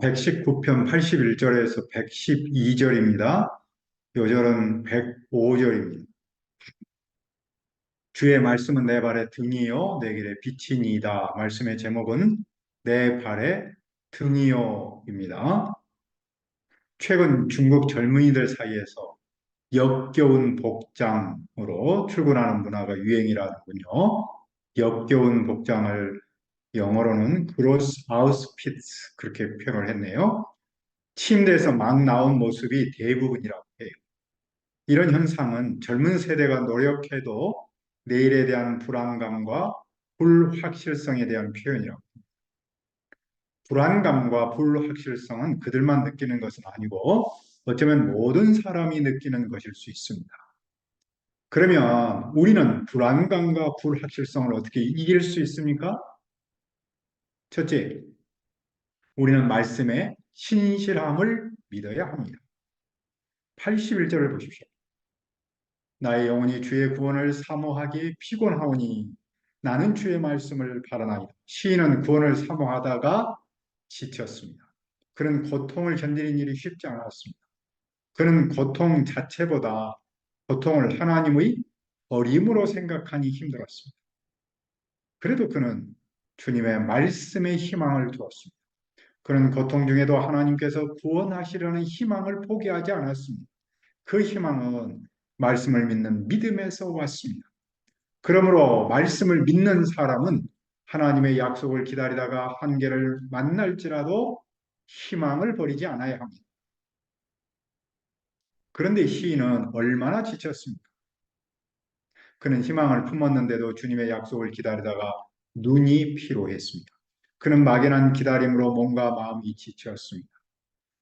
119편 81절에서 112절입니다. 요절은 105절입니다. 주의 말씀은 내 발의 등이요 내 길의 빛이니이다. 말씀의 제목은 내 발의 등이요입니다. 최근 중국 젊은이들 사이에서 역겨운 복장으로 출근하는 문화가 유행이라는군요. 역겨운 복장을 영어로는 그로스 아우스피츠 그렇게 표현을 했네요. 침대에서 막 나온 모습이 대부분이라고 해요. 이런 현상은 젊은 세대가 노력해도 내일에 대한 불안감과 불확실성에 대한 표현이라고. 불안감과 불확실성은 그들만 느끼는 것은 아니고 어쩌면 모든 사람이 느끼는 것일 수 있습니다. 그러면 우리는 불안감과 불확실성을 어떻게 이길 수 있습니까? 첫째, 우리는 말씀의 신실함을 믿어야 합니다. 81절을 보십시오. 나의 영혼이 주의 구원을 사모하기 피곤하오니 나는 주의 말씀을 바라나이다. 시인은 구원을 사모하다가 지쳤습니다. 그는 고통을 견디는 일이 쉽지 않았습니다. 그는 고통 자체보다 고통을 하나님의 어림으로 생각하니 힘들었습니다. 그래도 그는 주님의 말씀에 희망을 두었습니다. 그는 고통 중에도 하나님께서 구원하시려는 희망을 포기하지 않았습니다. 그 희망은 말씀을 믿는 믿음에서 왔습니다. 그러므로 말씀을 믿는 사람은 하나님의 약속을 기다리다가 한계를 만날지라도 희망을 버리지 않아야 합니다. 그런데 시인은 얼마나 지쳤습니까? 그는 희망을 품었는데도 주님의 약속을 기다리다가 눈이 피로했습니다. 그는 막연한 기다림으로 몸과 마음이 지쳤습니다.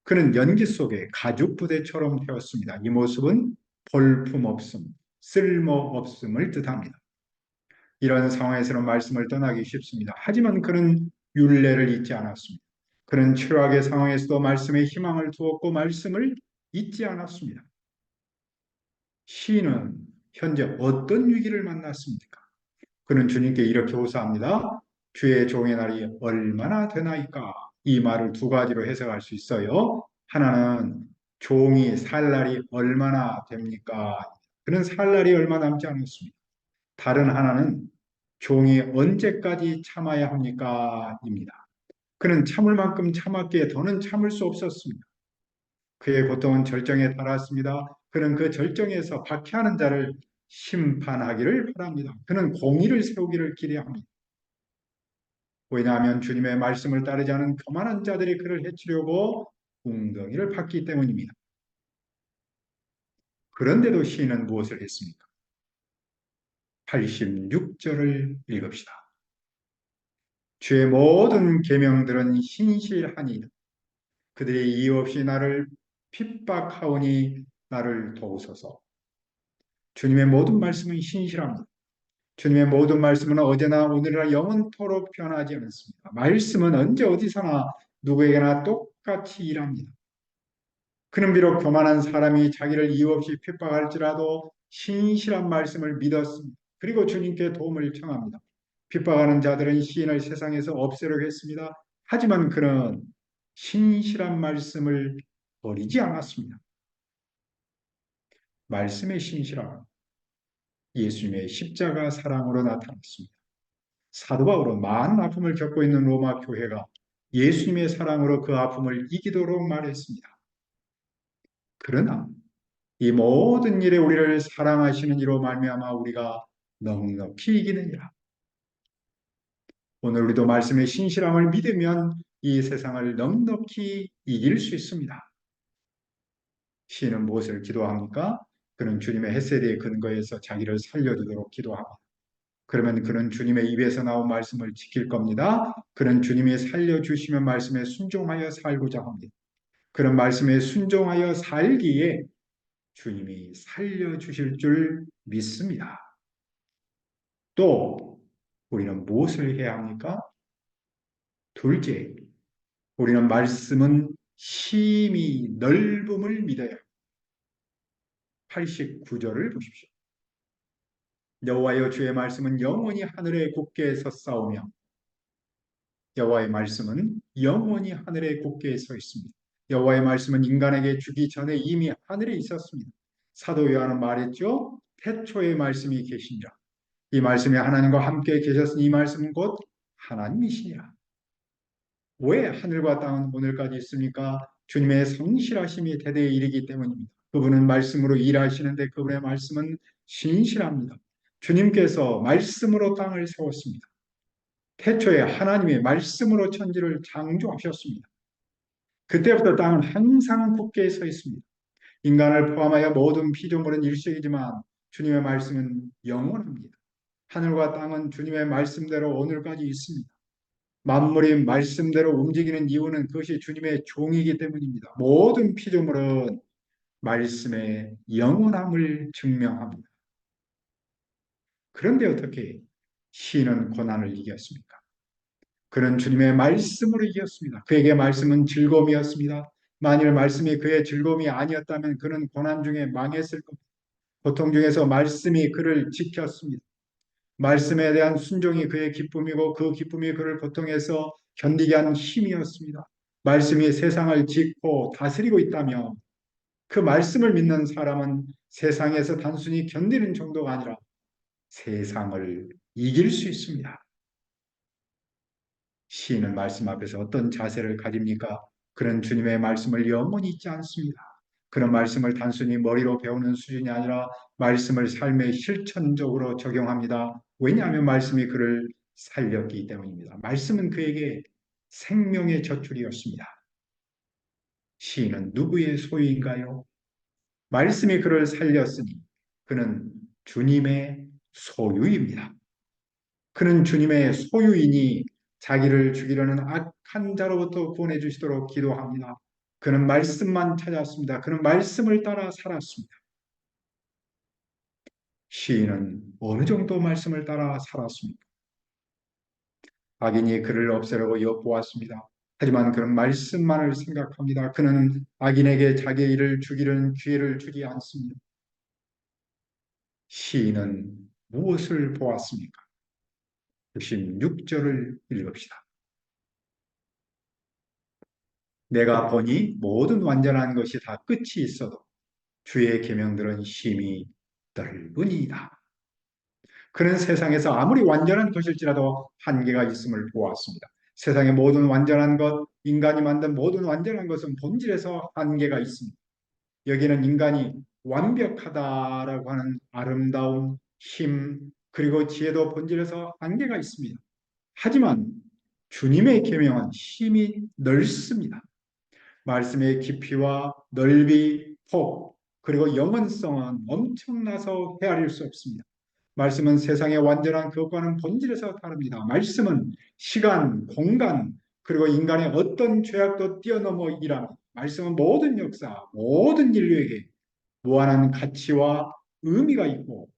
그는 연기 속에 가죽 부대처럼 되었습니다. 이 모습은 볼품없음, 쓸모없음을 뜻합니다. 이런 상황에서는 말씀을 떠나기 쉽습니다. 하지만 그는 율례를 잊지 않았습니다. 그는 최악의 상황에서도 말씀에 희망을 두었고 말씀을 잊지 않았습니다. 시인은 현재 어떤 위기를 만났습니까? 그는 주님께 이렇게 호소합니다. 주의 종의 날이 얼마나 되나이까? 이 말을 두 가지로 해석할 수 있어요. 하나는 종이 살 날이 얼마나 됩니까? 그는 살 날이 얼마 남지 않았습니다. 다른 하나는 종이 언제까지 참아야 합니까? 입니다. 그는 참을 만큼 참았기에 더는 참을 수 없었습니다. 그의 고통은 절정에 달았습니다. 그는 그 절정에서 박해하는 자를 심판하기를 바랍니다. 그는 공의를 세우기를 기대합니다. 왜냐하면 주님의 말씀을 따르지 않은 교만한 자들이 그를 해치려고 웅덩이를 팠기 때문입니다. 그런데도 시인은 무엇을 했습니까? 86절을 읽읍시다. 주의 모든 계명들은 신실하니 그들이 이유 없이 나를 핍박하오니 나를 도우소서. 주님의 모든 말씀은 신실합니다. 주님의 모든 말씀은 어제나 오늘이나 영원토록 변하지 않습니다. 말씀은 언제 어디서나 누구에게나 똑같이 일합니다. 그는 비록 교만한 사람이 자기를 이유 없이 핍박할지라도 신실한 말씀을 믿었습니다. 그리고 주님께 도움을 청합니다. 핍박하는 자들은 시인을 세상에서 없애려고 했습니다. 하지만 그는 신실한 말씀을 버리지 않았습니다. 말씀의 신실함은 예수님의 십자가 사랑으로 나타났습니다. 사도 바울은 많은 아픔을 겪고 있는 로마 교회가 예수님의 사랑으로 그 아픔을 이기도록 말했습니다. 그러나 이 모든 일에 우리를 사랑하시는 이로 말미암아 우리가 넉넉히 이기느니라. 오늘 우리도 말씀의 신실함을 믿으면 이 세상을 넉넉히 이길 수 있습니다. 시인은 무엇을 기도합니까? 그는 주님의 헤세드의 근거에서 자기를 살려두도록 기도합니다. 그러면 그는 주님의 입에서 나온 말씀을 지킬 겁니다. 그는 주님이 살려주시면 말씀에 순종하여 살고자 합니다. 그런 말씀에 순종하여 살기에 주님이 살려주실 줄 믿습니다. 또 우리는 무엇을 해야 합니까? 둘째, 우리는 말씀은 심히 넓음을 믿어야 합니다. 89절을 보십시오. 여호와여 주의 말씀은 영원히 하늘에 굳게 섰사오며 여호와의 말씀은 영원히 하늘에 굳게 서 있습니다. 여호와의 말씀은 인간에게 주기 전에 이미 하늘에 있었습니다. 사도 요한은 말했죠. 태초에 말씀이 계시니라. 이 말씀이 하나님과 함께 계셨으니 이 말씀은 곧 하나님이시니라. 왜 하늘과 땅은 오늘까지 있습니까? 주님의 성실하심이 대대에 이르기 때문입니다. 그분은 말씀으로 일하시는데 그분의 말씀은 신실합니다. 주님께서 말씀으로 땅을 세웠습니다. 태초에 하나님의 말씀으로 천지를 창조하셨습니다. 그때부터 땅은 항상 굳게 서 있습니다. 인간을 포함하여 모든 피조물은 일시이지만 주님의 말씀은 영원합니다. 하늘과 땅은 주님의 말씀대로 오늘까지 있습니다. 만물이 말씀대로 움직이는 이유는 그것이 주님의 종이기 때문입니다. 모든 피조물은 말씀의 영원함을 증명합니다. 그런데 어떻게 시인은 고난을 이겼습니까? 그는 주님의 말씀으로 이겼습니다. 그에게 말씀은 즐거움이었습니다. 만일 말씀이 그의 즐거움이 아니었다면 그는 고난 중에 망했을 겁니다. 고통 중에서 말씀이 그를 지켰습니다. 말씀에 대한 순종이 그의 기쁨이고 그 기쁨이 그를 고통에서 견디게 하는 힘이었습니다. 말씀이 세상을 짓고 다스리고 있다면 그 말씀을 믿는 사람은 세상에서 단순히 견디는 정도가 아니라 세상을 이길 수 있습니다. 시인은 말씀 앞에서 어떤 자세를 가집니까? 그는 주님의 말씀을 영원히 잊지 않습니다. 그런 말씀을 단순히 머리로 배우는 수준이 아니라 말씀을 삶에 실천적으로 적용합니다. 왜냐하면 말씀이 그를 살렸기 때문입니다. 말씀은 그에게 생명의 젖줄이었습니다. 시인은 누구의 소유인가요? 말씀이 그를 살렸으니 그는 주님의 소유입니다. 그는 주님의 소유이니 자기를 죽이려는 악한 자로부터 구원해 주시도록 기도합니다. 그는 말씀만 찾았습니다. 그는 말씀을 따라 살았습니다. 시인은 어느 정도 말씀을 따라 살았습니까? 악인이 그를 없애려고 엿보았습니다. 하지만 그는 말씀만을 생각합니다. 그는 악인에게 자기의 일을 죽이려는 기회를 주지 않습니다. 시인은 무엇을 보았습니까? 96절을 읽읍시다. 내가 보니 모든 완전한 것이 다 끝이 있어도 주의 계명들은 심히 넓으니이다. 그는 세상에서 아무리 완전한 것일지라도 한계가 있음을 보았습니다. 세상의 모든 완전한 것, 인간이 만든 모든 완전한 것은 본질에서 한계가 있습니다. 여기는 인간이 완벽하다라고 하는 아름다움, 힘, 그리고 지혜도 본질에서 한계가 있습니다. 하지만 주님의 계명은 힘이 넓습니다. 말씀의 깊이와 넓이, 폭, 그리고 영원성은 엄청나서 헤아릴 수 없습니다. 말씀은 세상의 완전한 그것과는 본질에서 다릅니다. 말씀은 시간, 공간, 그리고 인간의 어떤 죄악도 뛰어넘어 일합니다. 말씀은 모든 역사, 모든 인류에게 무한한 가치와 의미가 있고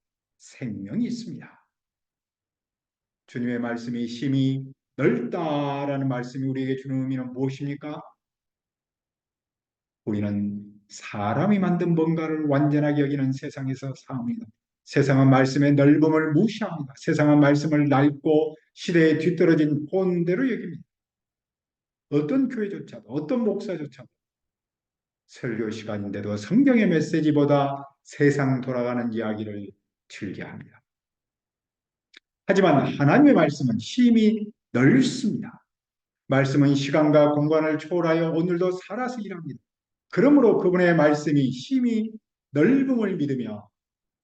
생명이 있습니다. 주님의 말씀이 심히 넓다라는 말씀이 우리에게 주는 의미는 무엇입니까? 우리는 사람이 만든 뭔가를 완전하게 여기는 세상에서 삽니다. 세상은 말씀의 넓음을 무시합니다. 세상은 말씀을 낡고 시대에 뒤떨어진 본대로 여깁니다. 어떤 교회조차도 어떤 목사조차도 설교 시간인데도 성경의 메시지보다 세상 돌아가는 이야기를 즐겨합니다. 하지만 하나님의 말씀은 힘이 넓습니다. 말씀은 시간과 공간을 초월하여 오늘도 살아서 일합니다. 그러므로 그분의 말씀이 힘이 넓음을 믿으며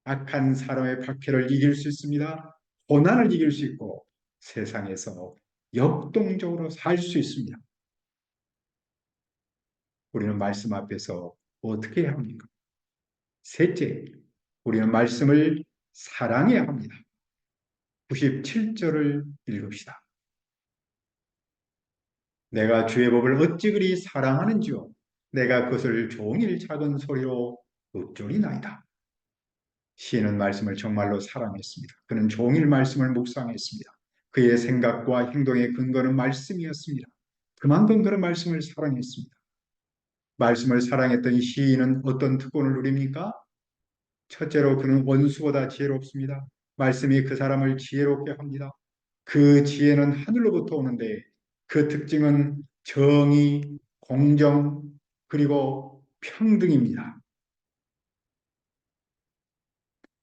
악한 사람의 박해를 이길 수 있습니다. 고난을 이길 수 있고 세상에서 역동적으로 살 수 있습니다. 우리는 말씀 앞에서 어떻게 해야 합니까? 셋째, 우리는 말씀을 사랑해야 합니다. 97절을 읽읍시다. 내가 주의 법을 어찌 그리 사랑하는지요. 내가 그것을 종일 작은 소리로 읊조리나이다. 시인은 말씀을 정말로 사랑했습니다. 그는 종일 말씀을 묵상했습니다. 그의 생각과 행동의 근거는 말씀이었습니다. 그만큼 그런 말씀을 사랑했습니다. 말씀을 사랑했던 시인은 어떤 특권을 누립니까? 첫째로 그는 원수보다 지혜롭습니다. 말씀이 그 사람을 지혜롭게 합니다. 그 지혜는 하늘로부터 오는데 그 특징은 정의, 공정, 그리고 평등입니다.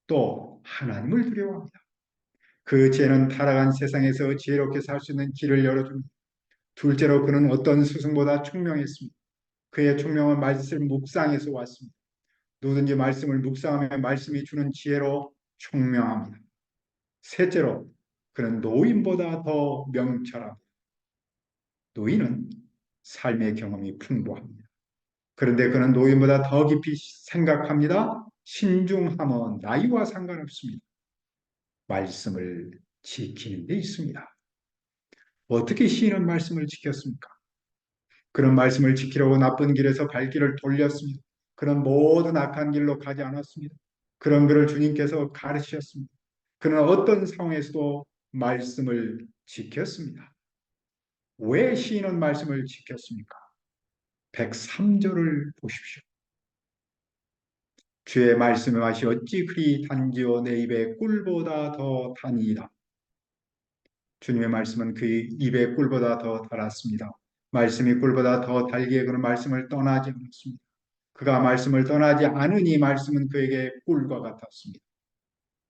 또 하나님을 두려워합니다. 그 죄는 타락한 세상에서 지혜롭게 살 수 있는 길을 열어줍니다. 둘째로 그는 어떤 스승보다 총명했습니다. 그의 총명은 말씀 묵상에서 왔습니다. 누구든지 말씀을 묵상하며 말씀이 주는 지혜로 총명합니다. 셋째로 그는 노인보다 더 명철합니다. 노인은 삶의 경험이 풍부합니다. 그런데 그는 노인보다 더 깊이 생각합니다. 신중함은 나이와 상관없습니다. 말씀을 지키는 데 있습니다. 어떻게 시인은 말씀을 지켰습니까? 그런 말씀을 지키려고 나쁜 길에서 발길을 돌렸습니다. 그런 모든 악한 길로 가지 않았습니다. 그런 그를 주님께서 가르치셨습니다. 그는 어떤 상황에서도 말씀을 지켰습니다. 왜 시인은 말씀을 지켰습니까? 103절을 보십시오. 주의 말씀의 맛이 어찌 그리 단지요 내 입에 꿀보다 더 단이라. 주님의 말씀은 그의 입에 꿀보다 더 달았습니다. 말씀이 꿀보다 더 달기에 그는 말씀을 떠나지 않았습니다. 그가 말씀을 떠나지 않으니 말씀은 그에게 꿀과 같았습니다.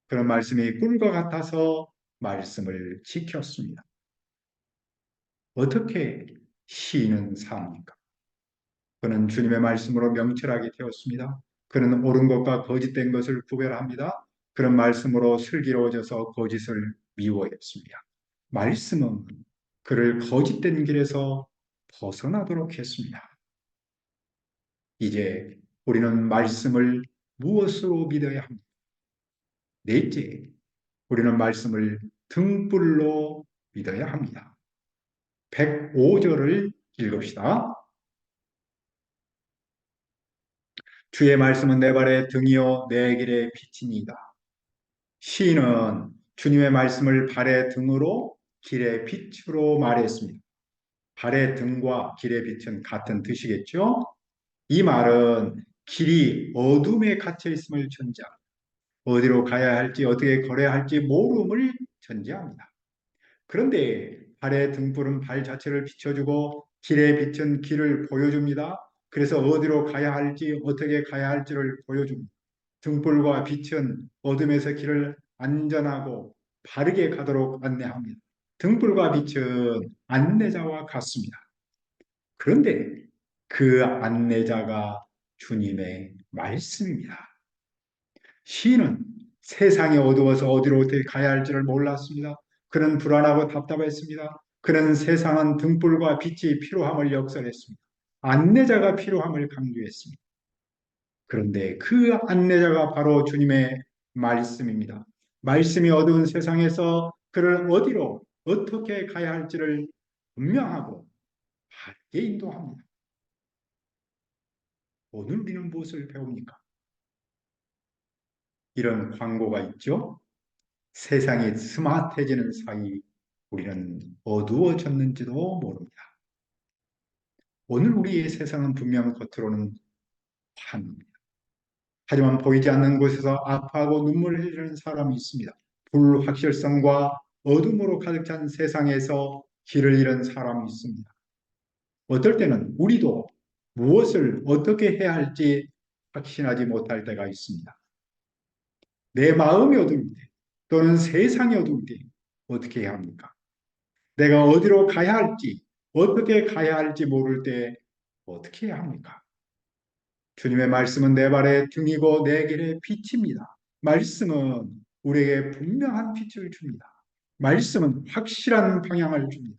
그런 말씀이 꿀과 같아서 말씀을 지켰습니다. 어떻게 시인은 삽니까? 그는 주님의 말씀으로 명철하게 되었습니다. 그는 옳은 것과 거짓된 것을 구별합니다. 그런 말씀으로 슬기로워져서 거짓을 미워했습니다. 말씀은 그를 거짓된 길에서 벗어나도록 했습니다. 이제 우리는 말씀을 무엇으로 믿어야 합니까? 넷째, 우리는 말씀을 등불로 믿어야 합니다. 105절을 읽읍시다. 주의 말씀은 내 발의 등이요 내 길의 빛이니이다. 시인은 주님의 말씀을 발의 등으로 길의 빛으로 말했습니다. 발의 등과 길의 빛은 같은 뜻이겠죠? 이 말은 길이 어둠에 갇혀 있음을 전제합니다. 어디로 가야 할지 어떻게 걸어야 할지 모름을 전제합니다. 그런데 발의 등불은 발 자체를 비춰주고 길의 빛은 길을 보여줍니다. 그래서 어디로 가야 할지 어떻게 가야 할지를 보여줍니다. 등불과 빛은 어둠에서 길을 안전하고 바르게 가도록 안내합니다. 등불과 빛은 안내자와 같습니다. 그런데 그 안내자가 주님의 말씀입니다. 시인은 세상이 어두워서 어디로 어떻게 가야 할지를 몰랐습니다. 그는 불안하고 답답했습니다. 그는 세상은 등불과 빛이 필요함을 역설했습니다. 안내자가 필요함을 강조했습니다. 그런데 그 안내자가 바로 주님의 말씀입니다. 말씀이 어두운 세상에서 그를 어디로 어떻게 가야 할지를 분명하고 밝게 인도합니다. 오늘 우리는 무엇을 배웁니까? 이런 광고가 있죠. 세상이 스마트해지는 사이 우리는 어두워졌는지도 모릅니다. 오늘 우리의 세상은 분명 겉으로는 환입니다. 하지만 보이지 않는 곳에서 아파하고 눈물을 흘리는 사람이 있습니다. 불확실성과 어둠으로 가득 찬 세상에서 길을 잃은 사람이 있습니다. 어떨 때는 우리도 무엇을 어떻게 해야 할지 확신하지 못할 때가 있습니다. 내 마음이 어두울 때 또는 세상이 어두울 때 어떻게 해야 합니까? 내가 어디로 가야 할지 어떻게 가야 할지 모를 때 어떻게 해야 합니까? 주님의 말씀은 내 발의 등이고 내 길의 빛입니다. 말씀은 우리에게 분명한 빛을 줍니다. 말씀은 확실한 방향을 줍니다.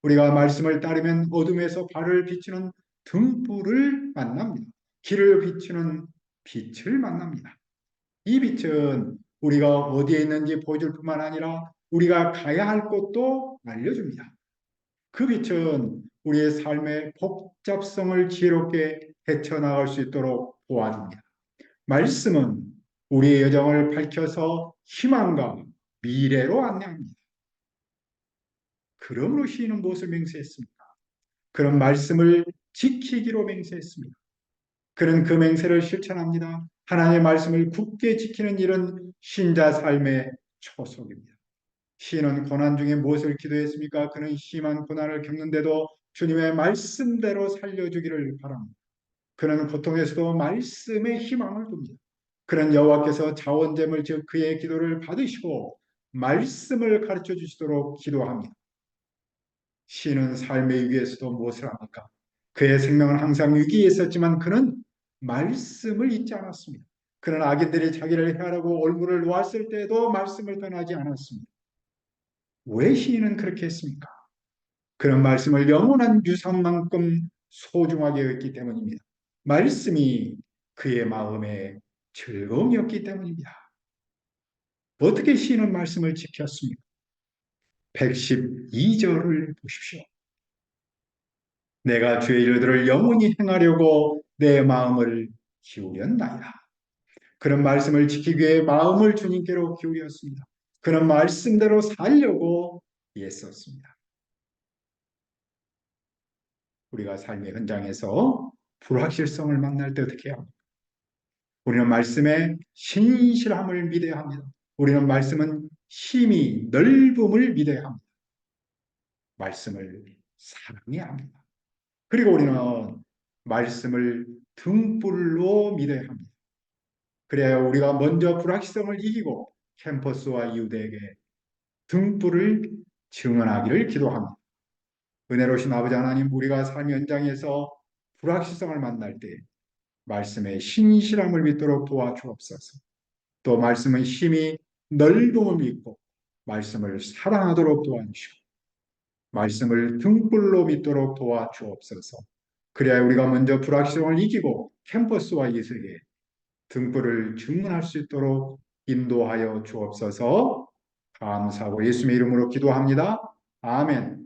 우리가 말씀을 따르면 어둠에서 발을 비추는 등불을 만납니다. 길을 비추는 빛을 만납니다. 이 빛은 우리가 어디에 있는지 보여줄 뿐만 아니라 우리가 가야 할 곳도 알려줍니다. 그 빛은 우리의 삶의 복잡성을 지혜롭게 헤쳐나갈 수 있도록 도와줍니다. 말씀은 우리의 여정을 밝혀서 희망과 미래로 안내합니다. 그러므로 시인은 무엇을 맹세했습니까? 그런 말씀을 지키기로 맹세했습니다. 그는 그 맹세를 실천합니다. 하나님의 말씀을 굳게 지키는 일은 신자 삶의 초석입니다. 시인은 고난 중에 무엇을 기도했습니까? 그는 심한 고난을 겪는데도 주님의 말씀대로 살려주기를 바랍니다. 그는 고통에서도 말씀에 희망을 둡니다. 그는 여호와께서 자원됨을 즉 그의 기도를 받으시고 말씀을 가르쳐 주시도록 기도합니다. 시인은 삶의 위기에서도 무엇을 합니까? 그의 생명은 항상 위기에 있었지만 그는 말씀을 잊지 않았습니다. 그는 악인들이 자기를 해하려고 얼굴을 놓았을 때에도 말씀을 떠나지 않았습니다. 왜 시인은 그렇게 했습니까? 그런 말씀을 영원한 유산만큼 소중하게 여겼기 때문입니다. 말씀이 그의 마음의 즐거움이었기 때문입니다. 어떻게 시인은 말씀을 지켰습니까? 112절을 보십시오. 내가 주의 일들을 영원히 행하려고 내 마음을 기울였나이다. 그런 말씀을 지키기 위해 마음을 주님께로 기울였습니다. 그런 말씀대로 살려고 애썼습니다. 우리가 삶의 현장에서 불확실성을 만날 때 어떻게 해야 합니까? 우리는 말씀의 신실함을 믿어야 합니다. 우리는 말씀은 힘이 넓음을 믿어야 합니다. 말씀을 사랑해야 합니다. 그리고 우리는 말씀을 등불로 믿어야 합니다. 그래야 우리가 먼저 불확실성을 이기고 캠퍼스와 이웃에게 등불을 증언하기를 기도합니다. 은혜로우신 아버지 하나님, 우리가 삶 현장에서 불확실성을 만날 때 말씀의 신실함을 믿도록 도와주옵소서. 또 말씀의 힘이 넓음을 믿고 말씀을 사랑하도록 도와주시고 말씀을 등불로 믿도록 도와주옵소서. 그래야 우리가 먼저 불확실성을 이기고 캠퍼스와 이웃에게 등불을 증문할 수 있도록 인도하여 주옵소서. 감사하고 예수님의 이름으로 기도합니다. 아멘.